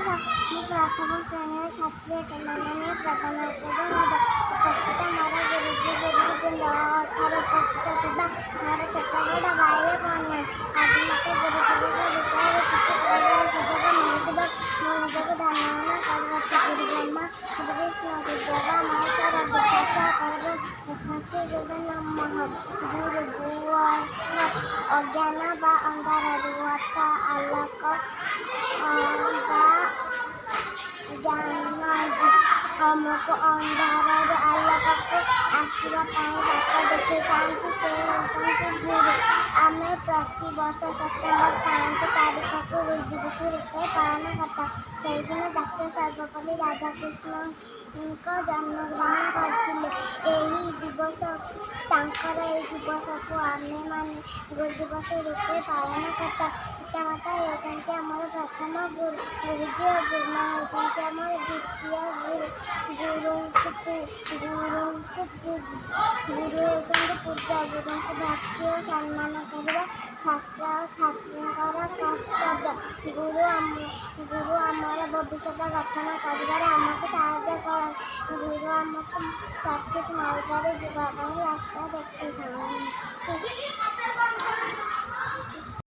ମୁଁ ପ୍ରଥମ ଶ୍ରେଣୀର ଛାତ୍ରୀ ଅଟେ। ମାନନୀୟ ପ୍ରଧାନ ଆଚାର୍ଯ୍ୟ ମହୋଦୟ, ଉପସ୍ଥିତ ମୋର ଗୁରୁଜୀ ଗୁରୁବୃନ୍ଦ ଓ ଏଠାରେ ଉପସ୍ଥିତ ଥିବା ମୋର ଛୋଟ ବଡ଼ ଭାଇ ଓ ଭଉଣୀ, ଆଜି ମୋତେ ଗୁରୁ ଦିବସ ବିଷୟରେ କିଛି କହିବାର ସୁଯୋଗ ମିଳିଥିବାରୁ ମୁଁ ନିଜକୁ ଧନ୍ୟମନେ କରୁଅଛି। ଗୁରୁ ବ୍ରହ୍ମା, ଗୁରୁ ବିଷ୍ଣୁ, ଗୁରୁଦେବ ମହେଶ୍ୱର, ଗୁରୁ ସାକ୍ଷାତ୍ ପରବ୍ରହ୍ମ ତସ୍ମୈ ଶ୍ରୀ ଗୁରବେ ନମଃ। ଗୁରୁ ଅଜ୍ଞାନ ବା ଅନ୍ଧାରରୁ ଅର୍ଥ ଆଲୋକ ବା ଜ୍ଞାନ, ଆମକୁ ଅନ୍ଧାରରୁ ଆଲୋକକୁ ଆସିବା ପାଇଁ ବାଟ ଦେଖାଇଥାନ୍ତି, ସେ ହେଉଛନ୍ତି ଗୁରୁ। ଆମେ ପ୍ରତିବର୍ଷ ସେପ୍ଟେମ୍ବର 5 ତାରିଖକୁ ଗୁରୁ ଦିବସ ରୂପେ ପାଳନ କରିଥାଉ। ସେହିଦିନ ଡାକ୍ତର ସର୍ବପଲ୍ଲୀ ରାଧାକ୍ରିଷ୍ଣନଙ୍କ ଜନ୍ମଗ୍ରହଣ କରିଥିଲେ। ତାଙ୍କର ଏହି ଦିବସକୁ ଆମେମାନେ ଗୁରୁ ଦିବସ ରୂପେ ପାଳନ କରିଥାଉ। ପିତାମାତା ହେଉଛନ୍ତି ଆମର ପ୍ରଥମ ଗୁରୁ, ଗୁରୁଜୀ ଓ ଗୁରୁମା ହେଉଛନ୍ତି ଆମର ଦ୍ୱିତୀୟ ଗୁରୁ। ଗୁରୁ ହେଉଛନ୍ତି ପୂଜ୍ୟ। ଗୁରୁଙ୍କୁ ଭକ୍ତି ଓ ସମ୍ମାନ କରିବା ଛାତ୍ର ଓ ଛାତ୍ରୀଙ୍କର କର୍ତ୍ତବ୍ୟ। ଗୁରୁ ଆମର ଭବିଷ୍ୟତ ଗଠନ କରିବାରେ ଆମକୁ ସାହାଯ୍ୟ କରନ୍ତି। ଗୁରୁ ଆମକୁ ସଠିକ୍ ମାର୍ଗରେ ଯିବା ପାଇଁ ରାସ୍ତା ଦେଖାଇଥାନ୍ତି।